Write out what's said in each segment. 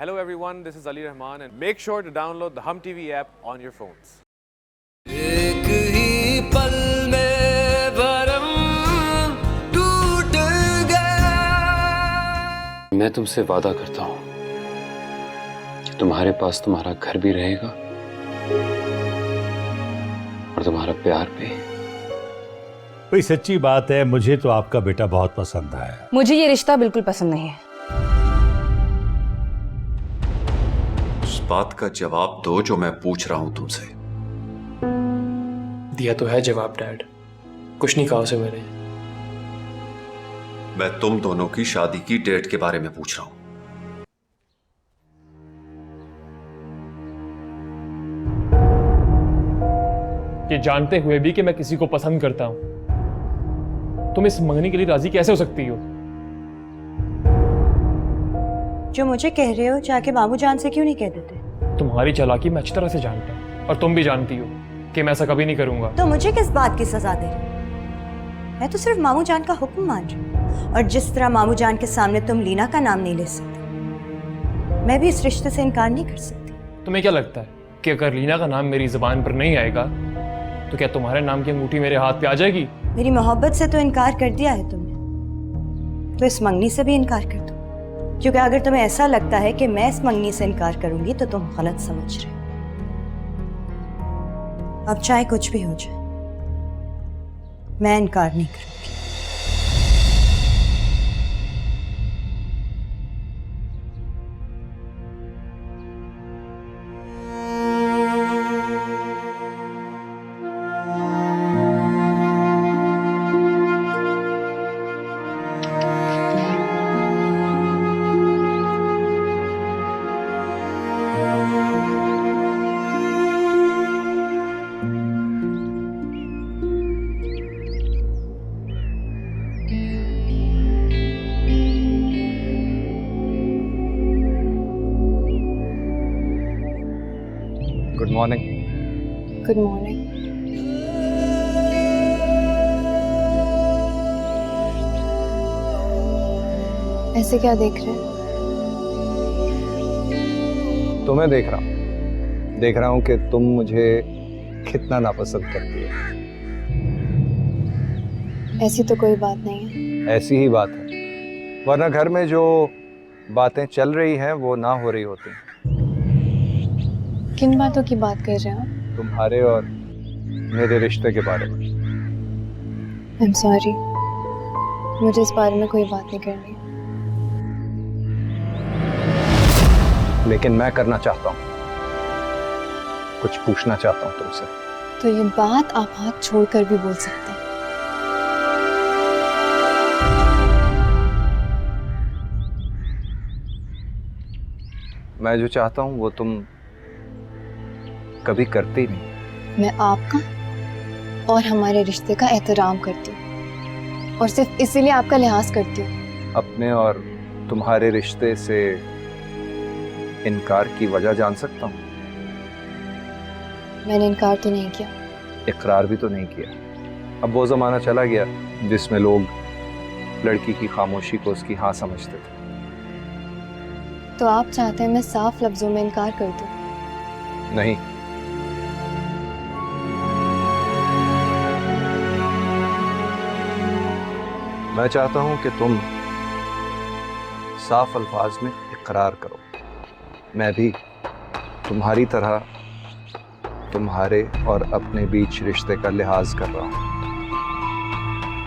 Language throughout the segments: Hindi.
Hello everyone, this is Ali Rahman and make sure to download the Hum TV app on your phones. एक ही पल में भरम टूट गया। मैं तुमसे वादा करता हूं कि तुम्हारे पास तुम्हारा घर भी रहेगा और तुम्हारा प्यार भी। कोई सच्ची बात है, मुझे तो आपका बेटा बहुत पसंद आया। मुझे ये रिश्ता बिल्कुल पसंद नहीं है। उस बात का जवाब दो जो मैं पूछ रहा हूं तुमसे। दिया तो है जवाब डैड, कुछ नहीं कहा उसे मैंने। मैं तुम दोनों की शादी की डेट के बारे में पूछ रहा हूं। ये जानते हुए भी कि मैं किसी को पसंद करता हूं, तुम इस मंगनी के लिए राजी कैसे हो सकती हो? जो मुझे कह रहे हो जाके बाबू जान से क्यों नहीं कह देते? तुम्हारी चालाकी मैं अच्छी तरह से जानता हूं और तुम भी जानती हो कि मैं ऐसा कभी नहीं करूंगा। तो मुझे किस बात की सजा दे रहे हो? मैं तो सिर्फ मामू जान का हुक्म मान रही हूँ, और जिस तरह मामू जान के सामने तुम लीना का नाम नहीं ले सकते, मैं भी इस रिश्ते से इनकार नहीं कर सकती। तुम्हें क्या लगता है कि अगर लीना का नाम मेरी जुबान पर नहीं आएगा तो क्या तुम्हारे नाम की अंगूठी मेरे हाथ पे आ जाएगी? मेरी मोहब्बत से तो इनकार कर दिया है तुमने, तो इस मंगनी से भी इनकार कर दो, क्योंकि अगर तुम्हें ऐसा लगता है कि मैं इस मंगनी से इनकार करूंगी तो तुम गलत समझ रहे हो। अब चाहे कुछ भी हो जाए, मैं इनकार नहीं करूंगी। Good morning. Good morning. ऐसे क्या देख रहे हैं? तुम्हें देख रहा हूं कि तुम मुझे कितना नापसंद करती हो। ऐसी तो कोई बात नहीं है। ऐसी ही बात है, वरना घर में जो बातें चल रही हैं वो ना हो रही होती। किन बातों की बात कर रहे हो? तुम्हारे और मेरे रिश्ते के बारे में। आई एम सॉरी, मुझे इस बारे में कोई बात नहीं करनी। लेकिन मैं करना चाहता हूँ, कुछ पूछना चाहता हूँ तुमसे। तो ये बात आप हाथ छोड़कर भी बोल सकते हैं। मैं जो चाहता हूँ वो तुम कभी करती नहीं। मैं आपका और हमारे रिश्ते का एहतराम करती हूँ और सिर्फ इसीलिए आपका लिहाज करती हूँ। अपने और तुम्हारे रिश्ते से इनकार की वजह जान सकता हूँ? मैंने इनकार तो नहीं किया। इकरार भी तो नहीं किया। अब वो जमाना चला गया जिसमें लोग लड़की की खामोशी को उसकी हाँ समझते थे। तो आप चाहते हैं मैं साफ लफ्जों में इनकार कर दूं? नहीं, मैं चाहता हूं कि तुम साफ अल्फाज में इकरार करो। मैं भी तुम्हारी तरह तुम्हारे और अपने बीच रिश्ते का लिहाज कर रहा हूं,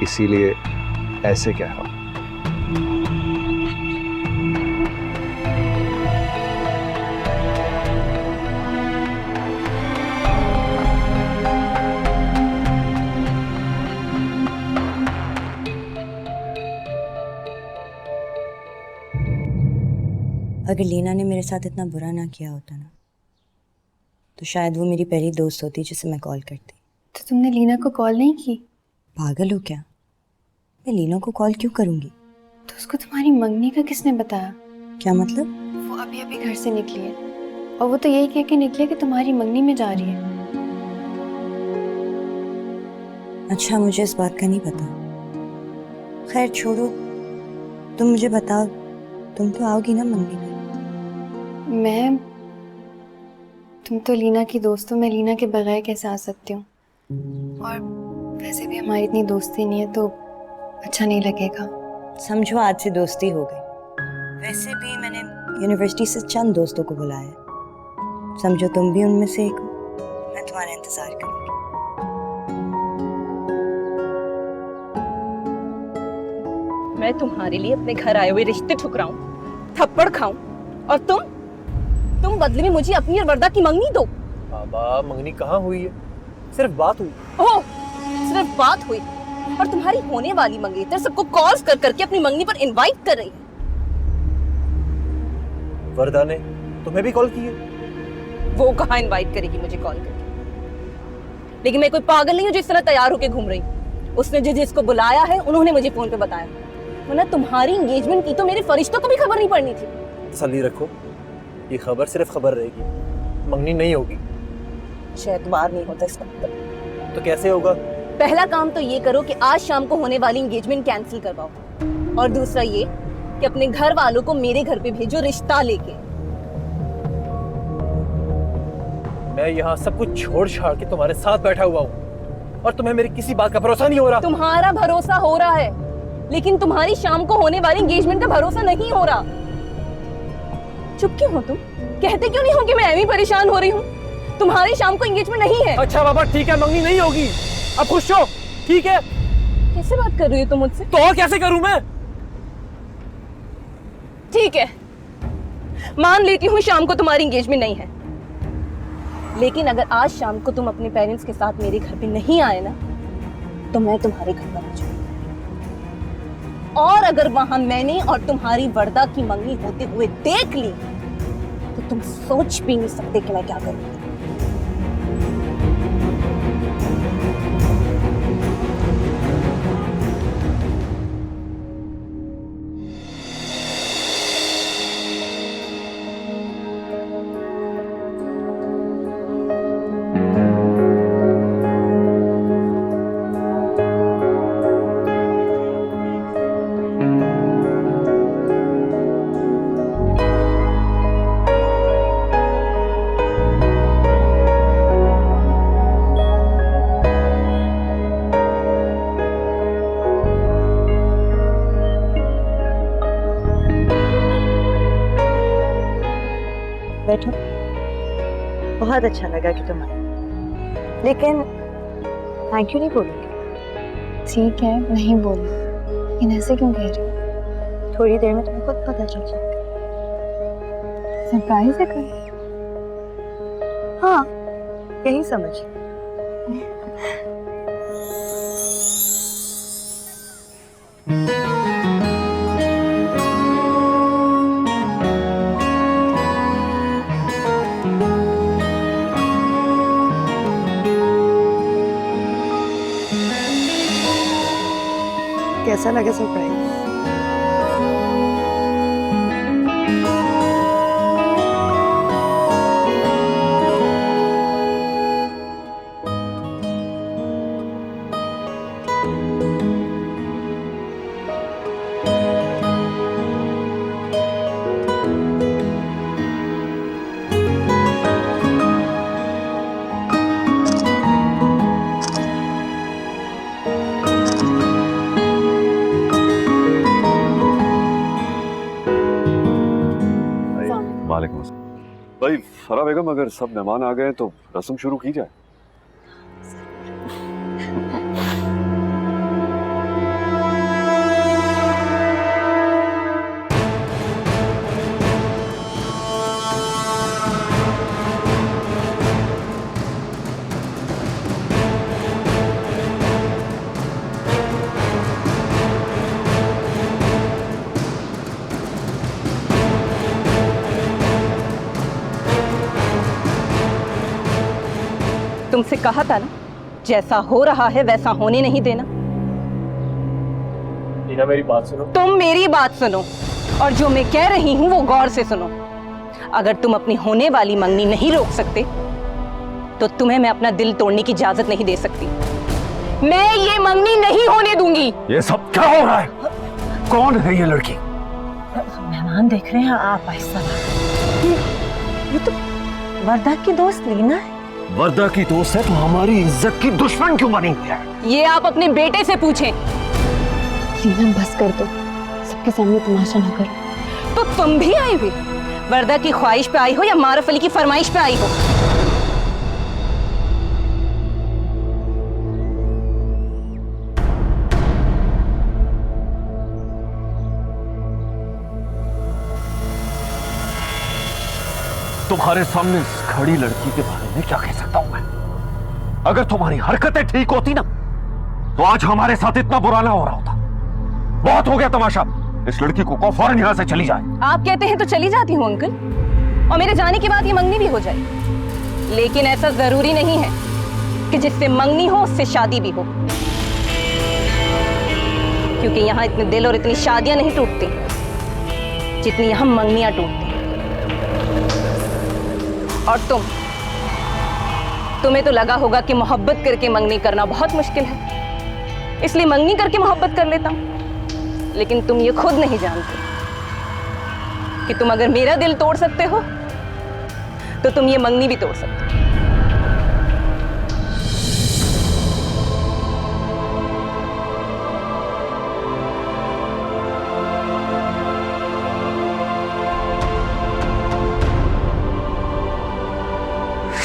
इसीलिए ऐसे कह रहा हूं। अगर लीना ने मेरे साथ इतना बुरा ना किया होता ना, तो शायद वो मेरी पहली दोस्त होती जिसे मैं कॉल करती। तो तुमने लीना को कॉल नहीं की? पागल हो क्या? मैं लीना को कॉल क्यों करूंगी? तो उसको तुम्हारी मंगनी का किसने बताया? क्या मतलब? वो अभी अभी घर से निकली है और वो तो यही कह के निकली है कि तुम्हारी मंगनी में जा रही है। अच्छा, मुझे इस बात का नहीं पता। खैर छोड़ो, तुम मुझे बताओ, तुम तो आओगी ना मंगनी में? तुम तो लीना की दोस्त हो, मैं लीना के बगैर कैसे आ सकती हूँ? और वैसे भी हमारी इतनी दोस्ती नहीं है तो अच्छा नहीं लगेगा। समझो आज से दोस्ती हो गई। वैसे भी मैंने यूनिवर्सिटी से चंद दोस्तों को बुलाया है, समझो तुम भी उनमें से एक हो। मैं तुम्हारा इंतजार करूंगी। मैं तुम्हारे लिए अपने घर आए हुए रिश्ते ठुकराऊं, थप्पड़ खाऊं, और तुम बदले में मुझे अपनी और वरदा की मंगनी दो। बाबा, मंगनी कहाँ हुई है? सिर्फ बात हुई। ओह, सिर्फ बात हुई, और तुम्हारी होने वाली मंगेतर सबको कॉल्स कर करके अपनी मंगनी पर इनवाइट कर रही है। वरदा ने तुम्हें भी कॉल की है? वो कहाँ इनवाइट करेगी मुझे कॉल करके? लेकिन मैं कोई पागल नहीं हूँ जो इस तरह तैयार होकर घूम रही हूँ। उसने जिसको बुलाया है उन्होंने मुझे फोन पे बताया, वरना तुम्हारी एंगेजमेंट की तो मेरे फरिश्तों को भी खबर नहीं पड़नी थी। तसल्ली रखो, ये खबर सिर्फ खबर रहेगी, मंगनी नहीं होगी। एतबार नहीं होता इसका मतलब। तो कैसे होगा? पहला काम तो ये करो कि आज शाम को होने वाली एंगेजमेंट कैंसिल करवाओ, और दूसरा ये कि अपने घर वालों को मेरे घर पे भेजो रिश्ता लेके। मैं यहाँ सब कुछ छोड़ छाड़ के तुम्हारे साथ बैठा हुआ हूँ, और तुम्हें मेरी किसी बात का भरोसा नहीं हो रहा। तुम्हारा भरोसा हो रहा है, लेकिन तुम्हारी शाम को होने वाली एंगेजमेंट का भरोसा नहीं हो रहा। चुप क्यों हो तुम? कहते क्यों नहीं हो कि मैं ऐवी परेशान हो रही हूँ? तुम्हारी शाम को एंगेजमेंट नहीं है। अच्छा बाबा, ठीक है, मंगनी नहीं होगी, अब खुश हो, ठीक है? कैसे बात कर रही हो तुम मुझसे? तो और कैसे करूं मैं? ठीक है, मान लेती हूँ शाम को तुम्हारी एंगेजमेंट नहीं है, लेकिन अगर आज शाम को तुम अपने पेरेंट्स के साथ मेरे घर पे नहीं आए ना, तो मैं तुम्हारे घर पर आ जाऊंगी। और अगर वहां मैंने और तुम्हारी वरदा की मंगनी होते हुए देख ली, तो तुम सोच भी नहीं सकते कि मैं क्या करूंगी। बैठो। बहुत अच्छा लगा कि तुम आए, लेकिन थैंक यू नहीं बोलोगे? ठीक है, नहीं बोली, लेकिन ऐसे क्यों कह रही हो? थोड़ी देर में तुम्हें खुद पता चल जाएगा। सरप्राइज है कोई? हाँ, यही समझ। कैसा लगा सरप्राइज? वालेकुम अस्सलाम। भाई फरा बेगम, अगर सब मेहमान आ गए तो रस्म शुरू की जाए। तुमसे कहा था ना, जैसा हो रहा है वैसा होने नहीं देना। लीना, मेरी बात सुनो। तुम मेरी बात सुनो, और जो मैं कह रही हूँ वो गौर से सुनो। अगर तुम अपनी होने वाली मंगनी नहीं रोक सकते, तो तुम्हें मैं अपना दिल तोड़ने की इजाजत नहीं दे सकती। मैं ये मंगनी नहीं होने दूंगी। ये सब क्या हो रहा है? कौन है ये लड़की? मेहमान देख रहे हैं, आप आहिस्ता। ये तो वर्दा की दोस्त लीना है। वर्दा की दोस्त है तो हमारी इज्जत की दुश्मन क्यों बनी हुई है? ये आप अपने बेटे से पूछें। लीना बस कर दो, सबके सामने तमाशा ना करो। तो तुम भी आई हुई वर्दा की ख्वाहिश पे आई हो या मारफ अली की फरमाइश पे आई हो? तुम्हारे सामने इस खड़ी लड़की के बारे में क्या कह सकता हूं मैं? अगर तुम्हारी हरकतें ठीक होती ना तो आज हमारे साथ इतना बुरा ना हो रहा होता। बहुत हो गया तमाशा। इस लड़की को कहो फौरन यहां से चली जाए। आप कहते हैं तो चली जाती हूँ अंकल, और मेरे जाने के बाद ये मंगनी भी हो जाए। लेकिन ऐसा जरूरी नहीं है कि जिससे मंगनी हो उससे शादी भी हो, क्योंकि यहाँ इतने दिल और इतनी शादियां नहीं टूटती जितनी यहाँ मंगनियां टूटती। और तुम्हें तो लगा होगा कि मोहब्बत करके मंगनी करना बहुत मुश्किल है, इसलिए मंगनी करके मोहब्बत कर लेता हूं। लेकिन तुम ये खुद नहीं जानते कि तुम अगर मेरा दिल तोड़ सकते हो तो तुम ये मंगनी भी तोड़ सकते हो।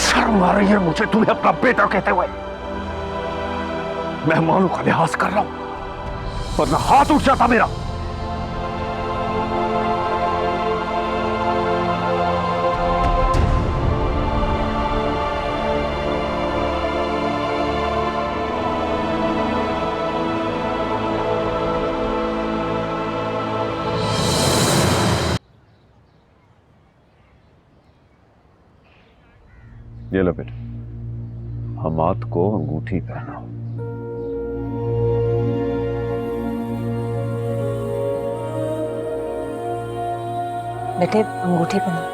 शर्म आ रही है मुझे तुम्हें अपना बेटा कहते हुए। मेहमानों का लिहाज कर रहा हूं वरना हाथ उठ जाता मेरा। ये लो बेटा, हमाद को अंगूठी पहनाओ। बेटे अंगूठी पहना।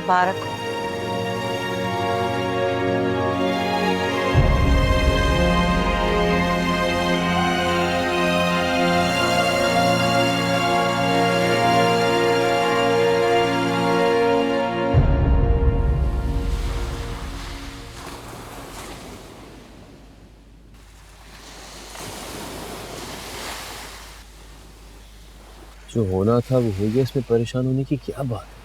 मुबारक हो। जो होना था वो हो गया, इसमें परेशान होने की क्या बात है?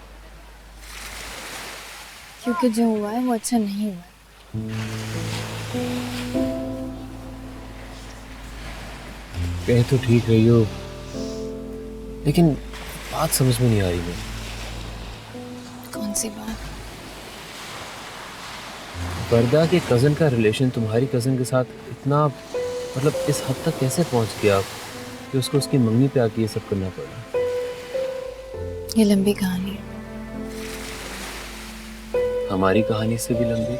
क्योंकि जो हुआ है वो अच्छा नहीं हुआ है। कह तो ठीक रही हो, लेकिन बात समझ में नहीं आ रही है। कौन सी बात? वर्दा के कजन का रिलेशन तुम्हारी कजन के साथ इतना, मतलब इस हद तक कैसे पहुंच गया कि उसको उसकी मंगनी पे आके ये सब करना पड़ा? ये लंबी कहानी है। हमारी कहानी से भी लंबी।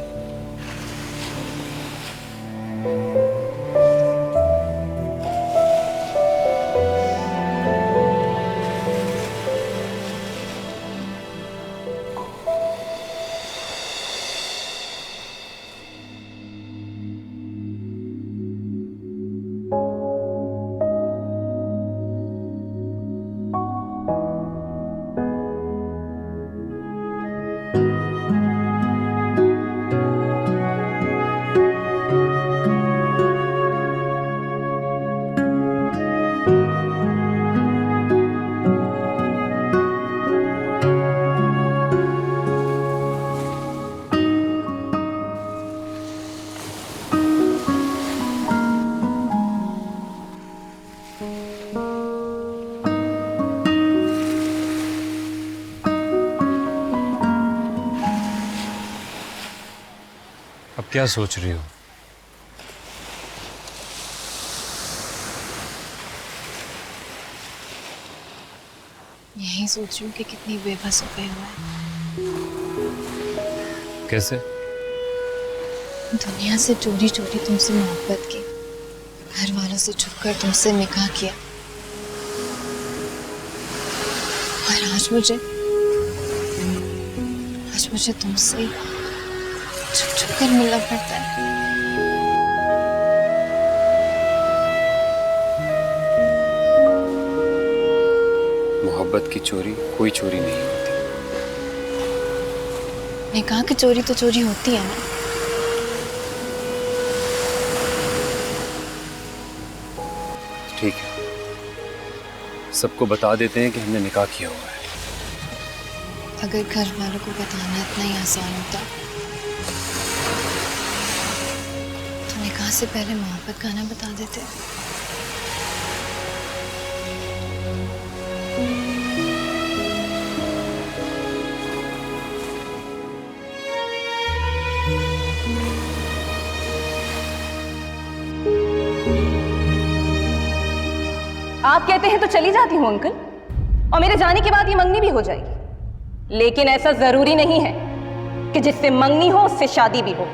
क्या सोच रही हो? यही सोच रही हूँ कि कितनी बेबस हो गई मैं। कैसे? दुनिया से चोरी चोरी तुमसे मोहब्बत की, घर वालों से छुपकर तुमसे निकाह किया, और आज मुझे तुमसे छुप छुप कर मिलना पड़ता है। मोहब्बत की चोरी कोई चोरी नहीं होती। निकाह की चोरी तो चोरी होती है ना। ठीक है, सबको बता देते हैं कि हमने निकाह किया हुआ है। अगर घर वालों को बताना इतना ही आसान होता तो निकाह से पहले मोहब्बत का ना बता देते। आप कहते हैं तो चली जाती हूँ अंकल, और मेरे जाने के बाद ये मंगनी भी हो जाएगी। लेकिन ऐसा जरूरी नहीं है कि जिससे मंगनी हो उससे शादी भी हो,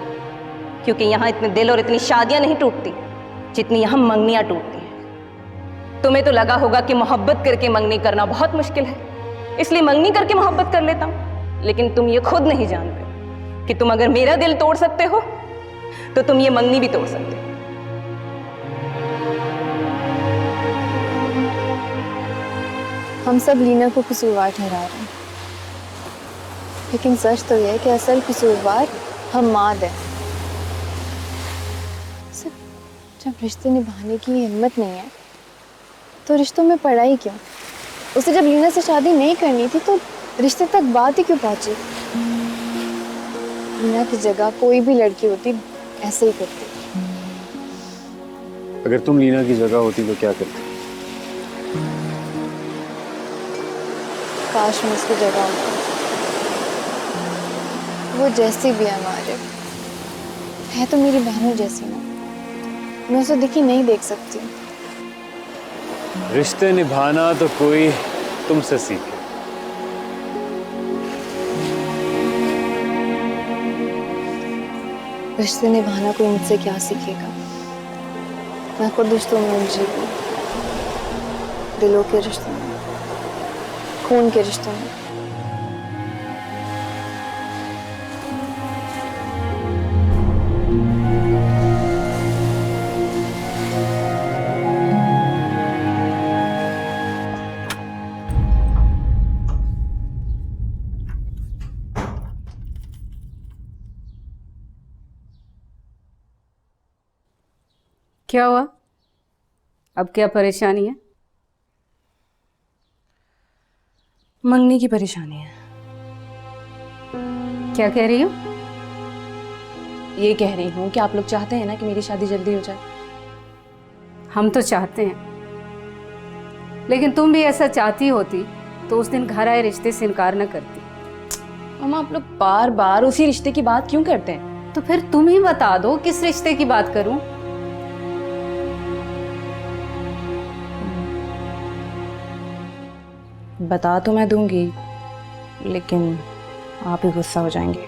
क्योंकि यहाँ इतने दिल और इतनी शादियां नहीं टूटती जितनी यहाँ मंगनियां टूटती हैं। तुम्हें तो लगा होगा कि मोहब्बत करके मंगनी करना बहुत मुश्किल है, इसलिए मंगनी करके मोहब्बत कर लेता हूं। लेकिन तुम ये खुद नहीं जानते कि तुम अगर मेरा दिल तोड़ सकते हो तो तुम ये मंगनी भी तोड़ सकते हो। हम सब लीना को कसूरवार ठहरा रहे हैं, लेकिन सच तो यह है कि असल कसूरवार हम माद हैं। सिर्फ जब रिश्ते निभाने की हिम्मत नहीं है तो रिश्तों में पड़ा ही क्यों? उसे जब लीना से शादी नहीं करनी थी तो रिश्ते तक बात ही क्यों पहुंची? लीना की जगह कोई भी लड़की होती ऐसे ही करती। अगर तुम लीना की जगह होती तो क्या करती? काश मैं उसकी जगह होती। वो जैसी भी है हमारे, है तो मेरी बहनों जैसी ना। मैं उसे दिखी नहीं देख सकती। रिश्ते निभाना तो कोई तुमसे सीखे। रिश्ते निभाना कोई मुझसे क्या सीखेगा? मैं खुद रिश्तों में उलझी हूँ, दिलों के रिश्तों में, खून के रिश्तों में। क्या हुआ? अब क्या परेशानी है? मंगनी की परेशानी है। क्या कह रही हो? ये कह रही हूँ कि आप लोग चाहते हैं ना कि मेरी शादी जल्दी हो जाए। हम तो चाहते हैं, लेकिन तुम भी ऐसा चाहती होती तो उस दिन घर आए रिश्ते से इनकार न करती। मम्मा, आप लोग बार बार उसी रिश्ते की बात क्यों करते हैं? तो फिर तुम ही बता दो किस रिश्ते की बात करूं? बता तो मैं दूंगी, लेकिन आप ही गुस्सा हो जाएंगे।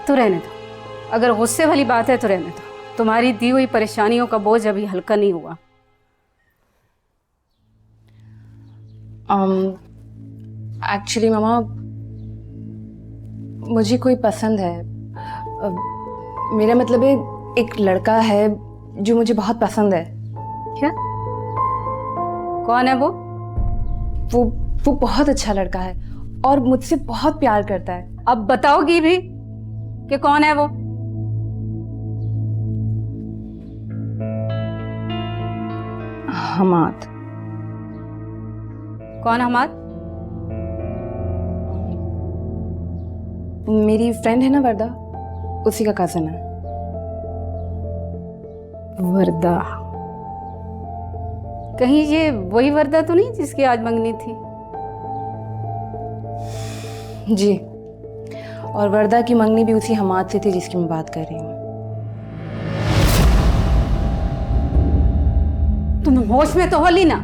तो रहने दो, अगर गुस्से वाली बात है तो रहने दो। तुम्हारी दी हुई परेशानियों का बोझ अभी हल्का नहीं हुआ। एक्चुअली मामा, मुझे कोई पसंद है। मेरा मतलब है, एक लड़का है जो मुझे बहुत पसंद है। क्या? कौन है वो? वो बहुत अच्छा लड़का है और मुझसे बहुत प्यार करता है। अब बताओगी भी कि कौन है वो? हमाद। कौन हमाद? मेरी फ्रेंड है ना वर्दा, उसी का कजन है। वर्दा? कहीं ये वही वर्दा तो नहीं जिसकी आज मंगनी थी? जी, और वर्दा की मंगनी भी उसी हमाद से थी जिसकी मैं बात कर रही हूँ। होश में तो हो लीना?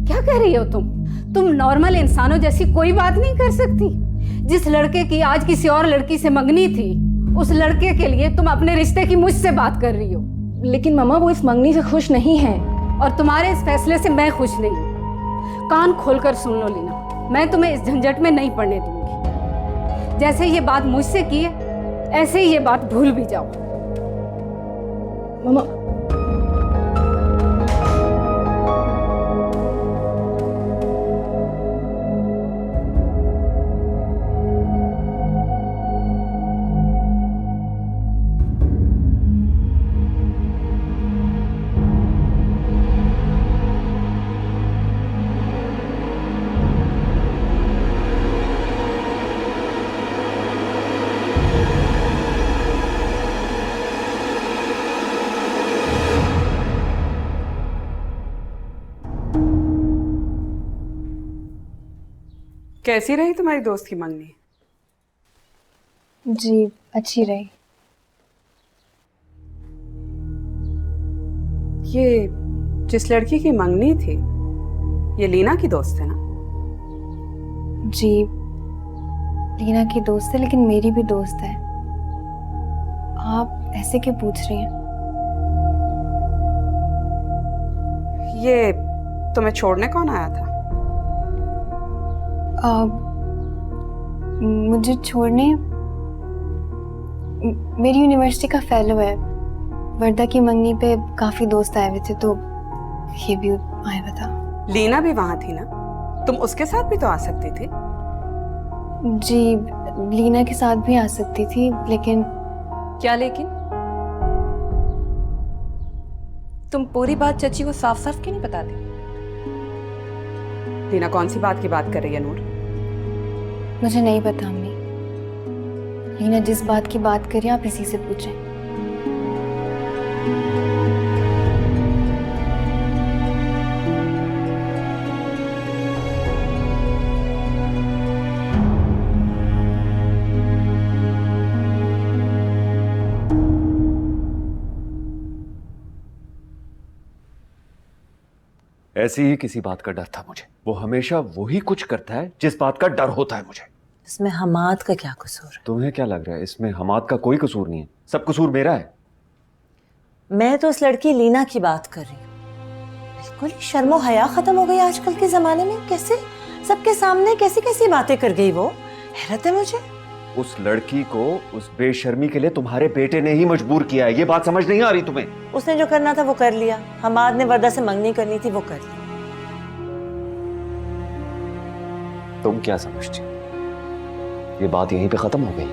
क्या कह रही हो तुम नॉर्मल इंसानों जैसी कोई बात नहीं कर सकती? जिस लड़के की आज किसी और लड़की से मंगनी थी, उस लड़के के लिए तुम अपने रिश्ते की मुझसे बात कर रही हो। लेकिन मामा वो इस मंगनी से खुश नहीं है। और तुम्हारे इस फैसले से मैं खुश नहीं। कान खोलकर सुन लो लीना, मैं तुम्हें इस झंझट में नहीं पड़ने दूंगी। जैसे ये बात मुझसे की है, ऐसे ही ये बात भूल भी जाओ। मामा कैसी रही तुम्हारी दोस्त की मंगनी? जी अच्छी रही। ये जिस लड़की की मंगनी थी, ये लीना की दोस्त है ना? जी लीना की दोस्त है, लेकिन मेरी भी दोस्त है। आप ऐसे क्यों पूछ रही हैं? ये तुम्हें छोड़ने कौन आया था? मुझे छोड़ने मेरी यूनिवर्सिटी का फेलो है। वर्दा की मंगनी पे काफी दोस्त आए हुए थे, तो ये भी आया हुआ था। लीना भी वहां थी ना? तुम उसके साथ भी तो आ सकती थी। जी लीना के साथ भी आ सकती थी, लेकिन क्या लेकिन? तुम पूरी बात चाची को साफ साफ क्यों नहीं बताते? लीना कौन सी बात की बात कर रही है नूर? मुझे नहीं पता अम्मी। लीना जिस बात की बात करिए आप इसी से पूछें। ऐसी ही किसी बात का डर था मुझे। वो हमेशा वही कुछ करता है जिस बात का डर होता है मुझे। इसमें हमाद का क्या कसूर है? तुम्हें क्या लग रहा है इसमें हमाद का कोई कसूर नहीं है? सब कसूर मेरा है। मैं तो उस लड़की लीना की बात कर रही हूँ। बिल्कुल ही शर्मो हया खत्म हो गई आजकल के जमाने में। कैसे सबके सामने कैसी कैसी बातें कर गई वो, हैरत है मुझे। उस लड़की को उस बेशर्मी के लिए तुम्हारे बेटे ने ही मजबूर किया है। ये बात समझ नहीं आ रही तुम्हें? उसने जो करना था वो कर लिया। हमाद ने वर्दा से मंगनी करनी थी, वो कर ली। तुम क्या समझती? ये बात यहीं पे खत्म हो गई?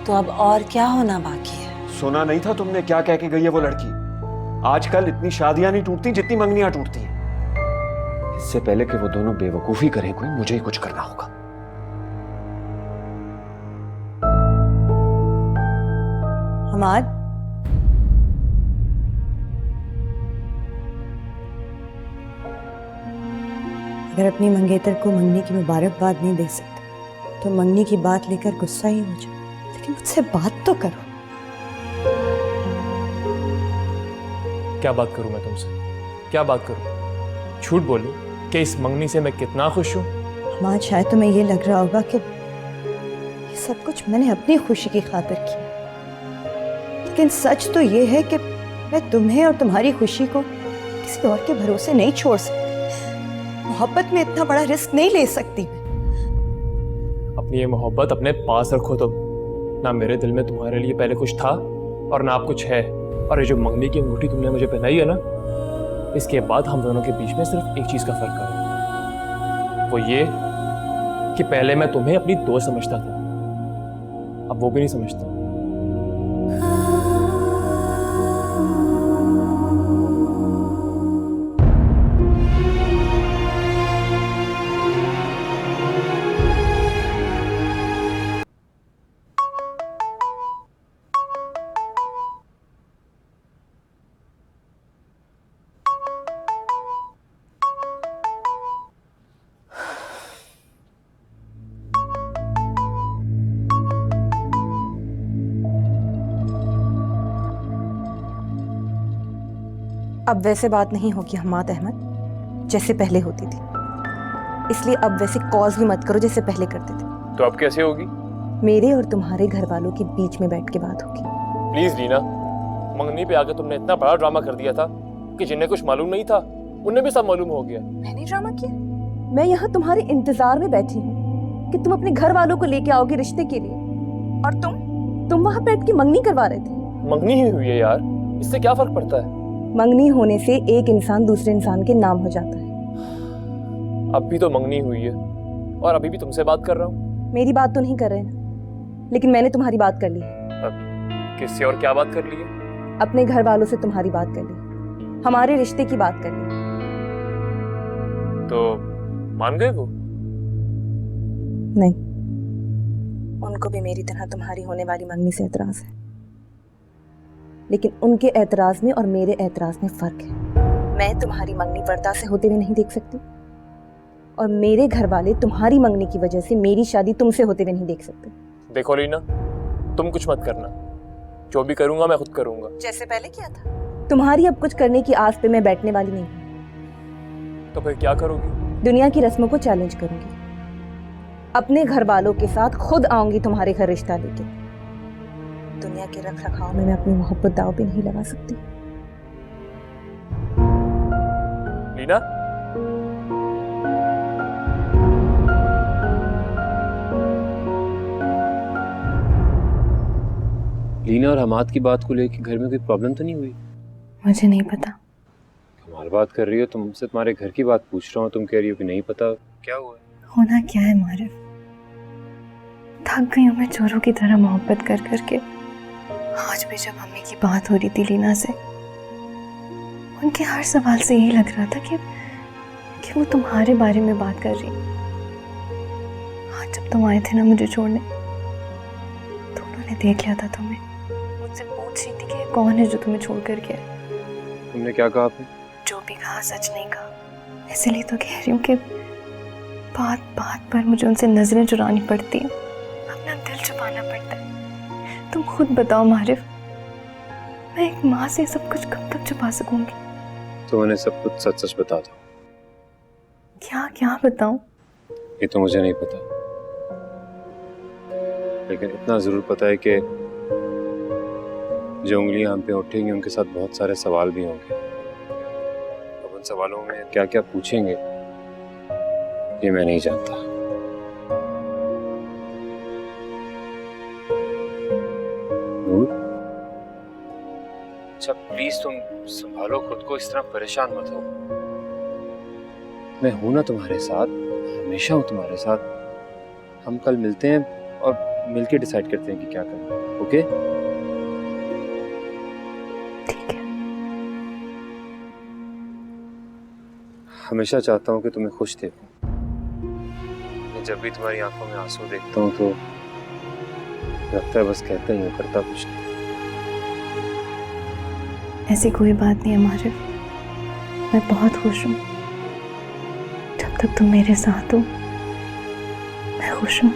तो अब और क्या होना बाकी है? सुना नहीं था तुमने क्या कह के गई है वो लड़की? आजकल इतनी शादियां नहीं टूटती जितनी मंगनियां टूटती हैं। इससे पहले कि वो दोनों बेवकूफी करें कोई, मुझे ही कुछ करना होगा। हमाद, अगर अपनी मंगेतर को मंगनी की मुबारकबाद नहीं दे सकते तो मंगनी की बात लेकर गुस्सा ही हो जाओ, लेकिन मुझसे बात तो करो। क्या बात करूं मैं तुमसे? क्या बात करूं? झूठ बोलूं कि इस मंगनी से मैं कितना खुश हूं? हमाद, शायद तुम्हें ये लग रहा होगा कि ये सब कुछ मैंने अपनी खुशी की खातिर किया, लेकिन सच तो ये है कि मैं तुम्हें और तुम्हारी खुशी को किसी और के भरोसे नहीं छोड़ सकती। मोहब्बत में इतना बड़ा रिस्क नहीं ले सकती मैं। अपनी ये मोहब्बत अपने पास रखो तुम। ना मेरे दिल में तुम्हारे लिए पहले कुछ था और ना अब कुछ है। और ये जो मंगनी की अंगूठी तुमने मुझे पहनाई है ना, इसके बाद हम दोनों के बीच में सिर्फ एक चीज का फर्क है, वो ये कि पहले मैं तुम्हें अपनी दोस्त समझता था, अब वो भी नहीं समझता। अब वैसे बात नहीं होगी हम्माद अहमद जैसे पहले होती थी, इसलिए अब वैसे कॉज भी मत करो जैसे पहले करते थे। तो अब कैसे होगी? मेरे और तुम्हारे घर वालों के बीच में बैठ के बात होगी। प्लीज लीना, मंगनी पे आके तुमने इतना बड़ा ड्रामा कर दिया था कि जिन्हें कुछ मालूम नहीं था उन्हें भी सब मालूम हो गया। मैंने ड्रामा किया? मैं यहाँ तुम्हारे इंतजार में बैठी हूँ कि तुम अपने घर वालों को लेके आओगे रिश्ते के लिए, और तुम वहाँ बैठ के मंगनी करवा रहे थे। मंगनी ही हुई है यार, इससे क्या फर्क पड़ता है? मंगनी होने से एक इंसान दूसरे इंसान के नाम हो जाता है। अब भी तो मंगनी हुई है और अभी भी तुमसे बात कर रहा हूँ। मेरी बात तो नहीं कर रहे ना, लेकिन मैंने तुम्हारी बात कर ली है। किससे और क्या बात कर ली है? अपने घर वालों से तुम्हारी बात कर ली, हमारे रिश्ते की बात कर ली। तो मान गए वो? नहीं, उनको भी मेरी तरह तुम्हारी होने वाली मंगनी से एतराज है, लेकिन उनके एतराज में और मेरे एतराज में फर्क है। मैं तुम्हारी मंगनी पर्दा से होते हुए नहीं देख सकती, और मेरे घर वाले तुम्हारी मंगनी की वजह से मेरी शादी तुमसे होते हुए नहीं देख सकते। देखो लीना, तुम कुछ मत करना, जो भी करूंगा मैं खुद करूंगा, जैसे पहले किया था। तुम्हारी अब कुछ करने की आस पे मैं बैठने वाली नहीं हूँ। तो फिर क्या करोगी? दुनिया की रस्मों को चैलेंज करूंगी, अपने घर वालों के साथ खुद आऊंगी तुम्हारे घर रिश्ता लेके। दुनिया के रख रखाव में मैं अपनी मोहब्बत दाव पे नहीं लगा सकती। लीना, लीना और हमाद की बात को लेकर घर में कोई प्रॉब्लम तो नहीं हुई? मुझे नहीं पता। कमाल बात कर रही हो, तुमसे तुम्हारे घर की बात पूछ रहा हूँ, तुम कह रही हो कि नहीं पता। क्या हुआ? होना क्या है मारिफ, थक गई हूँ मैं चोरों की तरह मोहब्बत कर करके। आज भी जब मम्मी की बात हो रही थी लीना से, उनके हर सवाल से यही लग रहा था कि वो तुम्हारे बारे में बात कर रही। आज जब तुम आए थे ना मुझे छोड़ने, तो उन्होंने देख लिया था तुम्हें, मुझसे पूछ रही थी कि कौन है जो तुम्हें छोड़ कर गया। तुमने क्या कहा आपने? जो भी कहा सच नहीं कहा, इसीलिए तो कह रही हूँ कि बात बात पर मुझे उनसे नजरें चुरानी पड़ती है, अपना दिल छुपाना पड़ता है। तुम खुद बताओ मारिफ, मैं एक माँ से सब कुछ कब तक छुपा सकूंगी? तो उन्हें सब कुछ सच सच बता दो। क्या क्या बताऊं? ये तो मुझे नहीं पता, लेकिन इतना जरूर पता है कि जो उंगलियां हम पे उठेंगी उनके साथ बहुत सारे सवाल भी होंगे। अब उन सवालों में क्या क्या पूछेंगे ये मैं नहीं जानता। अच्छा प्लीज तुम संभालो खुद को, इस तरह परेशान मत हो। मैं हूं ना तुम्हारे साथ, हमेशा हूं तुम्हारे साथ। हम कल मिलते हैं और मिलके डिसाइड करते हैं कि क्या करना है। ओके? ठीक है। हमेशा चाहता हूं कि तुम्हें खुश देखूं। जब भी तुम्हारी आंखों में आंसू देखता हूं तो लगता है बस कहता ही हूं, करता कुछ नहीं। ऐसी कोई बात नहीं है मारिफ, मैं बहुत खुश हूँ। जब तक तुम मेरे साथ हो मैं खुश हूँ।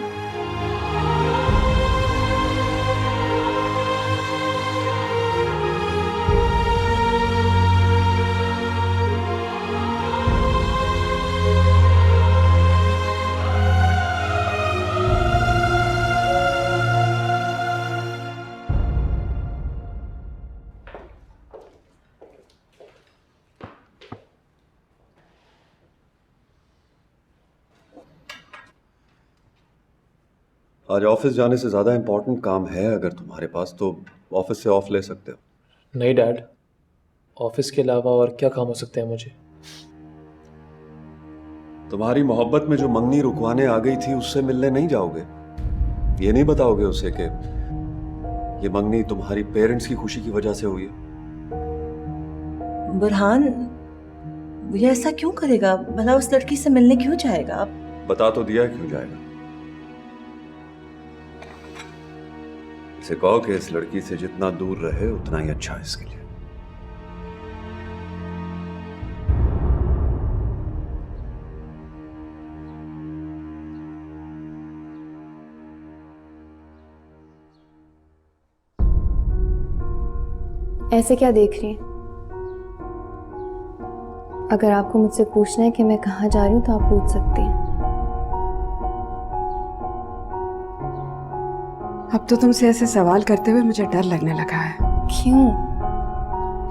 आज ऑफिस जाने से ज़्यादा इम्पोर्टेंट काम है अगर तुम्हारे पास, तो ऑफिस से ऑफ ले सकते हो। नहीं डैड, ऑफिस के अलावा और क्या काम हो सकते हैं मुझे? तुम्हारी मोहब्बत में जो मंगनी रुकवाने आ गई थी उससे मिलने नहीं जाओगे? ये नहीं बताओगे उसे कि ये मंगनी तुम्हारी पेरेंट्स की खुशी की वजह से हुई है? बुरहान, ये ऐसा क्यों करेगा? भला उस लड़की से मिलने क्यों जाएगा? बता तो दिया क्यों जाएगा। इसे कहो कि इस लड़की से जितना दूर रहे उतना ही अच्छा है इसके लिए। ऐसे क्या देख रही है? अगर आपको मुझसे पूछना है कि मैं कहाँ जा रही हूँ तो आप पूछ सकती हैं। अब तो तुमसे ऐसे सवाल करते हुए मुझे डर लगने लगा है। क्यों?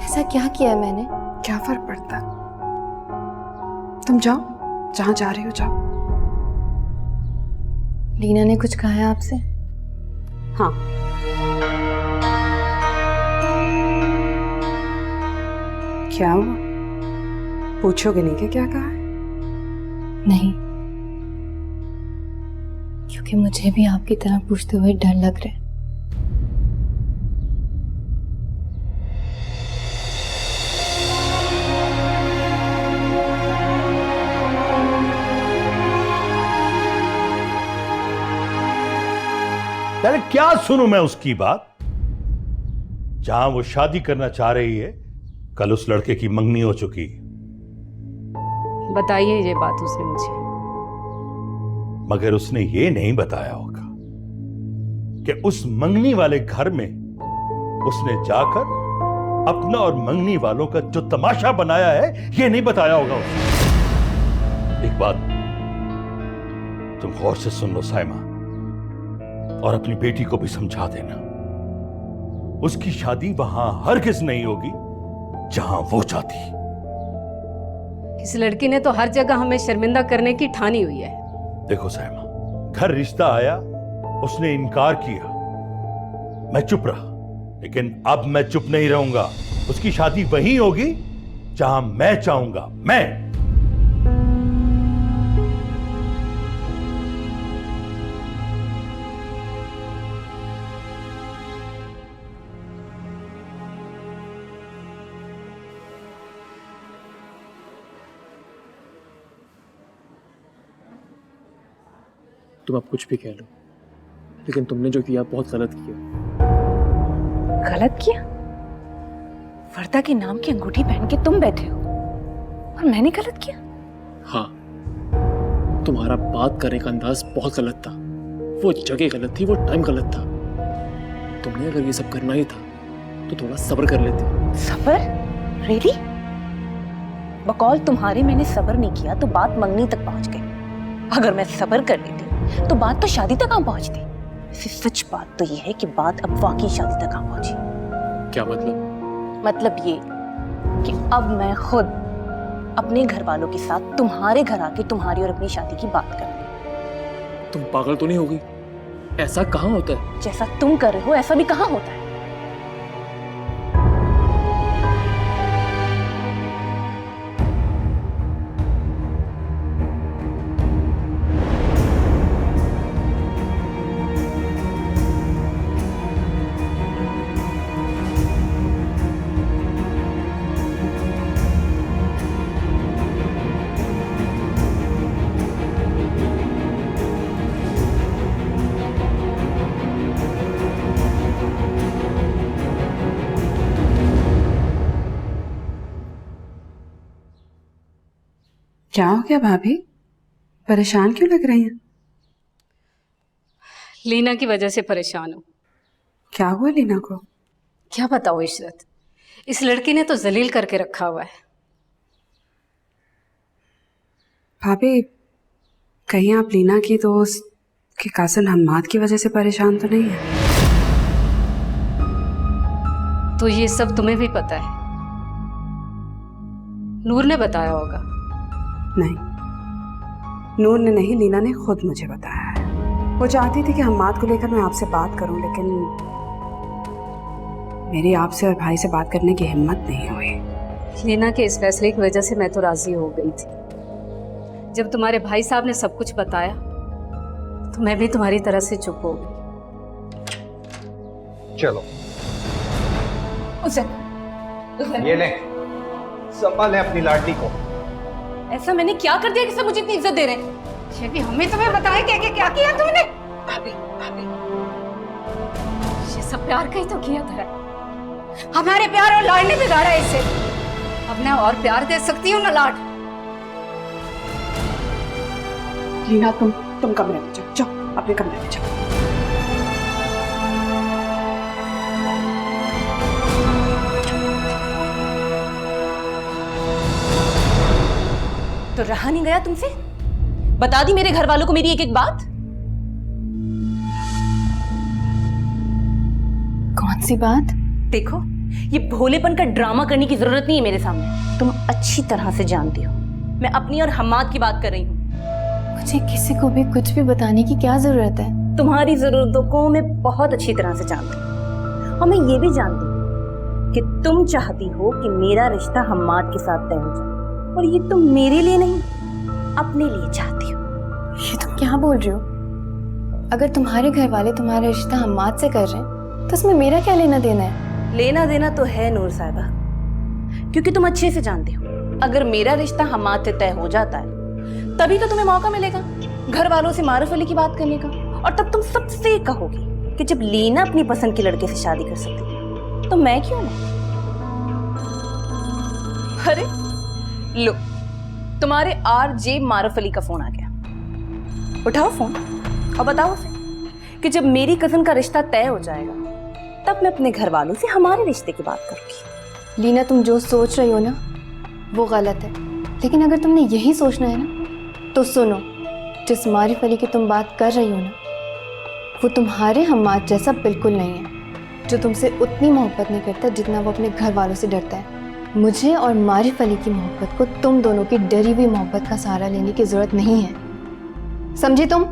ऐसा क्या किया है मैंने? क्या फर्क पड़ता? तुम जाओ, जहां जा रही हो जाओ। लीना ने कुछ कहा है आपसे? हाँ। क्या हुआ? पूछोगे नहीं कि क्या कहा है? नहीं, क्योंकि मुझे भी आपकी तरह पूछते हुए डर लग रहा है। पहले क्या सुनूं मैं उसकी बात? जहां वो शादी करना चाह रही है, कल उस लड़के की मंगनी हो चुकी। बताइए ये बात उसने मुझे। मगर उसने ये नहीं बताया होगा कि उस मंगनी वाले घर में उसने जाकर अपना और मंगनी वालों का जो तमाशा बनाया है, ये नहीं बताया होगा उसने। एक बात तुम गौर से सुन लो साइमा, और अपनी बेटी को भी समझा देना। उसकी शादी वहां हरगिज नहीं होगी जहां वो चाहती। इस लड़की ने तो हर जगह हमें शर्मिंदा करने की ठानी हुई है। देखो साइमा, घर रिश्ता आया, उसने इनकार किया, मैं चुप रहा, लेकिन अब मैं चुप नहीं रहूंगा। उसकी शादी वहीं होगी जहां मैं चाहूंगा। मैं तुम अब कुछ भी कह लो, लेकिन तुमने जो किया बहुत गलत किया। गलत किया? वर्दा के नाम की अंगूठी पहन के तुम बैठे हो और मैंने गलत किया? हाँ, तुम्हारा बात करने का अंदाज बहुत गलत था। वो जगह गलत थी, वो टाइम गलत था। तुमने अगर ये सब करना ही था तो थोड़ा सब्र कर लेते। सब्र? रियली? बकौल तुम्हारे मैंने सब्र नहीं किया तो बात मंगनी तक पहुंच गई। अगर मैं सब्र कर लेती तो बात तो शादी तक आ पहुंचती। वैसे सच बात तो ये है कि बात अब वाकई शादी तक आ पहुंची। क्या मतलब? मतलब ये कि अब मैं खुद अपने घर वालों के साथ तुम्हारे घर आके तुम्हारी और अपनी शादी की बात कर। तुम पागल तो नहीं हो गई? ऐसा कहाँ होता है? जैसा तुम कर रहे हो ऐसा भी कहाँ होता है? क्या हो गया भाभी? परेशान क्यों लग रही हैं? लीना की वजह से परेशान हूँ। क्या हुआ लीना को? क्या बताओ इशरत, इस लड़की ने तो जलील करके रखा हुआ है। भाभी, कहीं आप लीना की दोस्त के कासिम हम्माद की वजह से परेशान तो नहीं है? तो ये सब तुम्हें भी पता है? नूर ने बताया होगा। नहीं, नूर ने नहीं, लीना ने खुद मुझे बताया है। वो चाहती थी कि हम्माद को लेकर मैं आपसे बात करूं, लेकिन मेरी आपसे और भाई से बात करने की हिम्मत नहीं हुई। लीना के इस फैसले की वजह से मैं तो राजी हो गई थी। जब तुम्हारे भाई साहब ने सब कुछ बताया तो मैं भी तुम्हारी तरह से चुप हो गई। चलो उसे ये ले, संभाले अपनी लाडली को। ऐसा मैंने क्या कर दिया कि सब मुझे इतनी इज्जत दे रहे हैं? भी हमें तुम्हें बताया क्या किया तुमने? भाभी, भाभी, ये सब प्यार का ही तो किया था। हमारे प्यार और लाड ने बिगाड़ा इसे। अब मैं और प्यार दे सकती हूँ ना लाड? लीना, तुम कमरे में जाओ, जाओ अपने कमरे में जाओ। तो रहा नहीं गया तुमसे? बता दी मेरे घर वालों को मेरी एक एक बात? कौन सी बात? देखो, ये भोलेपन का ड्रामा करने की जरूरत नहीं है मेरे सामने। तुम अच्छी तरह से जानती हो मैं अपनी और हम्माद की बात कर रही हूँ। मुझे किसी को भी कुछ भी बताने की क्या जरूरत है? तुम्हारी जरूरतों को मैं बहुत अच्छी तरह से जानती हूँ, और मैं ये भी जानती हूँ कि तुम चाहती हो कि मेरा रिश्ता हम्माद के साथ तय हो जाए, और ये तुम मेरे लिए नहीं अपने लिए चाहती हो। ये तुम क्या बोल रही हो? अगर तुम्हारे घर वाले तुम्हारा रिश्ता हम्माद से कर रहे हैं तो उसमें मेरा क्या लेना देना है? लेना देना तो है नूर साहिबा, क्योंकि तुम अच्छे से जानती हो अगर मेरा रिश्ता हम्माद से तय हो जाता है तभी तो तुम्हें मौका मिलेगा घर वालों से मारूफ अली की बात करने का, और तब तुम सबसे कहोगी कि जब लीना अपनी पसंद के लड़के से शादी कर सकती है तो मैं क्यों ना। अरे लो, तुम्हारे RJ मारूफ अली का फोन आ गया। उठाओ फोन और बताओ उसे कि जब मेरी कजन का रिश्ता तय हो जाएगा तब मैं अपने घर वालों से हमारे रिश्ते की बात करूंगी। लीना, तुम जो सोच रही हो ना वो गलत है, लेकिन अगर तुमने यही सोचना है ना तो सुनो, जिस मारिफ अली की तुम बात कर रही हो ना वो तुम्हारे हम्माद जैसा बिल्कुल नहीं है, जो तुमसे उतनी मोहब्बत नहीं करता जितना वो अपने घर वालों से डरता है। मुझे और मारिफ अली की मोहब्बत को तुम दोनों की डरी हुई मोहब्बत का सहारा लेने की जरूरत नहीं है, समझी तुम?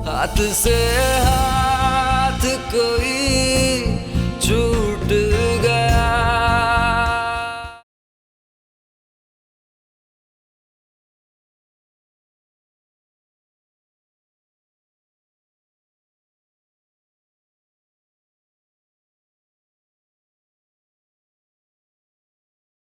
हाथ से